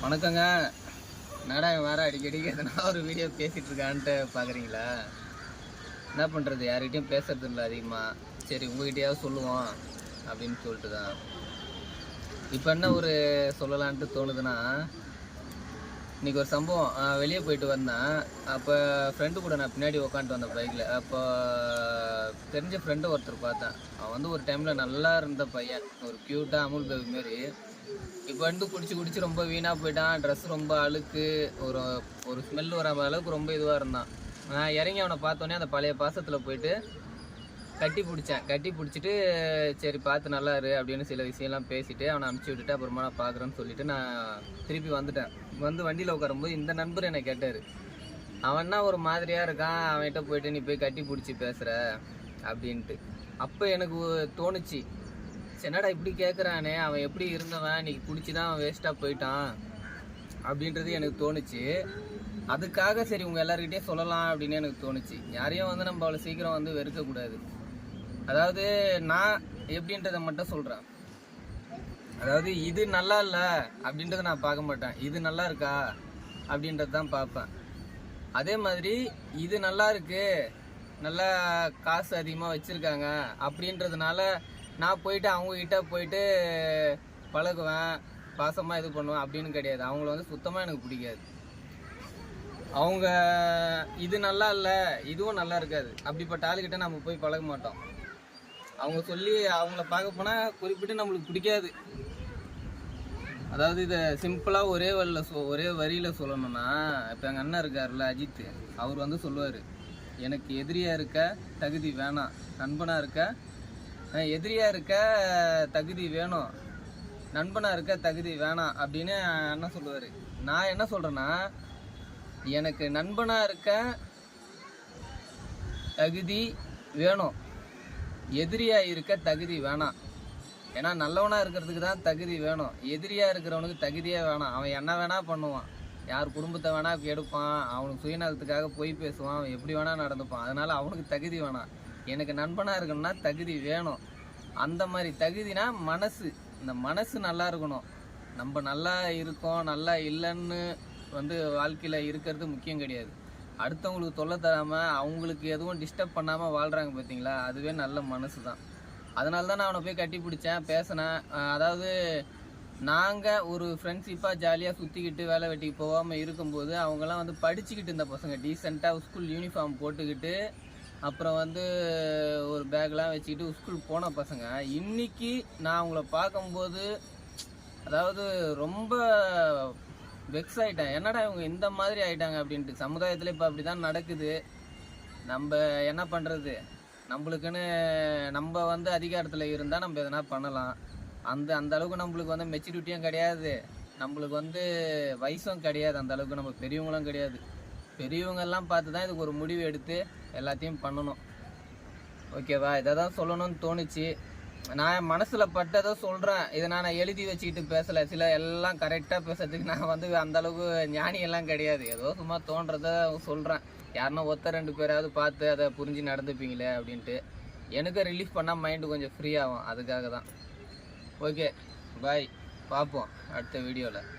வணக்கங்க. என்னடா வேற அடிக்கடி எதனா ஒரு வீடியோ பேசிட்டு இருக்கான்ட்டு பார்க்குறீங்களா? என்ன பண்ணுறது, யார்கிட்டையும் பேசுறது இல்லை அதிகமாக. சரி உங்ககிட்டயாவது சொல்லுவோம் அப்படின்னு சொல்லிட்டு தான். இப்போ என்ன ஒரு சொல்லலான்ட்டு தோணுதுன்னா, இன்றைக்கி ஒரு சம்பவம். வெளியே போயிட்டு வந்தேன். அப்போ ஃப்ரெண்டு கூட நான் பின்னாடி உக்காந்துட்டு வந்தேன் பைக்கில். அப்போ தெரிஞ்ச ஃப்ரெண்டு ஒருத்தர் பார்த்தேன். அவன் வந்து ஒரு டைமில் நல்லா இருந்த பையன், ஒரு க்யூட்டாக அமுல் பேபி மாரி. இப்போ வந்து குடிச்சு ரொம்ப வீணாக போயிட்டான். ட்ரெஸ் ரொம்ப அழுக்கு, ஒரு ஒரு ஸ்மெல் வர அளவுக்கு ரொம்ப இதுவாக இருந்தான். நான் இறங்கி அவனை பார்த்தோன்னே அந்த பழைய பாசத்தில் போயிட்டு கட்டி பிடிச்சிட்டு சரி பார்த்து நல்லா இரு அப்படின்னு சில விஷயம்லாம் பேசிவிட்டு அவனை அனுப்பிச்சி விட்டுட்டு அப்புறமா நான் பார்க்குறேன்னு சொல்லிவிட்டு நான் திருப்பி வந்துட்டேன். வந்து வண்டியில் உட்காரும்போது இந்த நண்பர் என்னை கேட்டார். அவன்னா ஒரு மாதிரியாக இருக்கான், அவன்கிட்ட போயிட்டு நீ போய் கட்டி பிடிச்சி பேசுகிற அப்படின்ட்டு. அப்போ எனக்கு தோணுச்சு, என்னடா இப்படி கேட்குறானே, அவன் எப்படி இருந்தவன், இன்னைக்கு குடிச்சு தான் அவன் வேஸ்ட்டாக போயிட்டான் அப்படின்றது எனக்கு தோணுச்சு. அதுக்காக சரி உங்கள் எல்லாருக்கிட்டே சொல்லலாம் அப்படின்னு எனக்கு தோணுச்சு. யாரையும் வந்து நம்ம அவ்வளோ சீக்கிரம் வந்து வெறுக்கக்கூடாது. அதாவது நான் எப்படின்றத மட்டும் சொல்கிறேன். அதாவது இது நல்லா இல்லை அப்படின்றத நான் பார்க்க மாட்டேன், இது நல்லா இருக்கா அப்படின்றது தான் பார்ப்பேன். அதே மாதிரி இது நல்லா இருக்கு, நல்லா காசு அதிகமாக வச்சுருக்காங்க அப்படின்றதுனால நான் போயிட்டு அவங்கக்கிட்ட போயிட்டு பழகுவேன், பாசமாக இது பண்ணுவேன் அப்படின்னு கிடையாது. அவங்கள வந்து சுத்தமாக எனக்கு பிடிக்காது. அவங்க இது நல்லா இல்லை, இதுவும் நல்லா இருக்காது, அப்படிப்பட்ட ஆளுக்கிட்ட நம்ம போய் பழக மாட்டோம். அவங்க சொல்லி அவங்கள பார்க்க போனால் குறிப்பிட்டு நம்மளுக்கு பிடிக்காது. அதாவது இதை சிம்பிளாக ஒரே வரியில் சொல்லணும்னா, இப்போ எங்கள் அண்ணன் இருக்கார்ல அஜித், அவர் வந்து சொல்லுவார், எனக்கு எதிரியாக இருக்க தகுதி வேணாம், நண்பனாக இருக்க எதிரியாக இருக்க தகுதி வேணும், நண்பனாக இருக்க தகுதி வேணாம் அப்படின்னு என்ன சொல்லுவார். நான் என்ன சொல்கிறேன்னா, எனக்கு நண்பனாக இருக்க தகுதி வேணும், எதிரியாக இருக்க தகுதி வேணாம். ஏன்னா நல்லவனாக இருக்கிறதுக்கு தான் தகுதி வேணும், எதிரியாக இருக்கிறவனுக்கு தகுதியே வேணாம். அவன் என்ன வேணால் பண்ணுவான், யார் குடும்பத்தை வேணால் கெடுப்பான், அவனுக்கு சுயநலத்துக்காக பொய் பேசுவான், அவன் எப்படி வேணால் நடந்துப்பான். அதனால் அவனுக்கு தகுதி வேணாம். எனக்கு நண்பனாக இருக்கணும்னா தகுதி வேணும். அந்த மாதிரி தகுதினா மனசு, இந்த மனசு நல்லா இருக்கணும். நம்ம நல்லா இருக்கோம் நல்லா இல்லைன்னு வந்து வாழ்க்கையில் இருக்கிறது முக்கியம் கிடையாது. அடுத்தவங்களுக்கு தொல்லை தராமல் அவங்களுக்கு எதுவும் டிஸ்டர்ப் பண்ணாமல் வாழ்கிறாங்க பார்த்தீங்களா, அதுவே நல்ல மனசு தான். அதனால தான் நான் அவனை போய் கட்டி பிடிச்சேன், பேசினேன். அதாவது நாங்கள் ஒரு ஃப்ரெண்ட்ஷிப்பாக ஜாலியாக சுற்றிக்கிட்டு வேலை வெட்டிக்கு போகாமல் இருக்கும்போது அவங்கெல்லாம் வந்து படிச்சுக்கிட்டு இருந்த பசங்க, டீசெண்டாக ஸ்கூல் யூனிஃபார்ம் போட்டுக்கிட்டு அப்புறம் வந்து ஒரு பேக்லாம் வச்சுக்கிட்டு ஸ்கூல் போன பசங்க. இன்றைக்கி நான் அவங்கள பார்க்கும்போது அதாவது ரொம்ப வெக்ஸ் ஆகிட்டேன். என்னடா இவங்க இந்த மாதிரி ஆகிட்டாங்க அப்படின்ட்டு. சமுதாயத்தில் இப்போ அப்படி தான் நடக்குது. நம்ம என்ன பண்ணுறது, நம்மளுக்குன்னு நம்ம வந்து அதிகாரத்தில் இருந்தால் நம்ம எதனா பண்ணலாம். அந்த அளவுக்கு நம்மளுக்கு வந்து மெச்சூரிட்டியும் கிடையாது, நம்மளுக்கு வந்து வயசும் கிடையாது, அந்த அளவுக்கு நம்ம பெரியவங்களும் கிடையாது. பெரியவங்கெல்லாம் பார்த்து தான் இதுக்கு ஒரு முடிவு எடுத்து எல்லாத்தையும் பண்ணணும். ஓகேவா? இதை தான் சொல்லணும்னு தோணுச்சு. நான் மனசில் பட்டதை சொல்கிறேன். இதை நான் எழுதி வச்சுக்கிட்டு பேசலை. சில எல்லாம் கரெக்டாக பேசுறதுக்கு நான் வந்து அந்தளவுக்கு ஞானியெல்லாம் கிடையாது. ஏதோ சும்மா தோன்றதை சொல்கிறேன். யாருன்னா ஒருத்தர் 2 பேராவது பார்த்து அதை புரிஞ்சு நடந்துப்பீங்களே அப்படின்ட்டு. எனக்கு ரிலீஃப் பண்ணால் மைண்டு கொஞ்சம் ஃப்ரீ ஆகும், அதுக்காக தான். ஓகே பாய், பார்ப்போம் அடுத்த வீடியோவில்.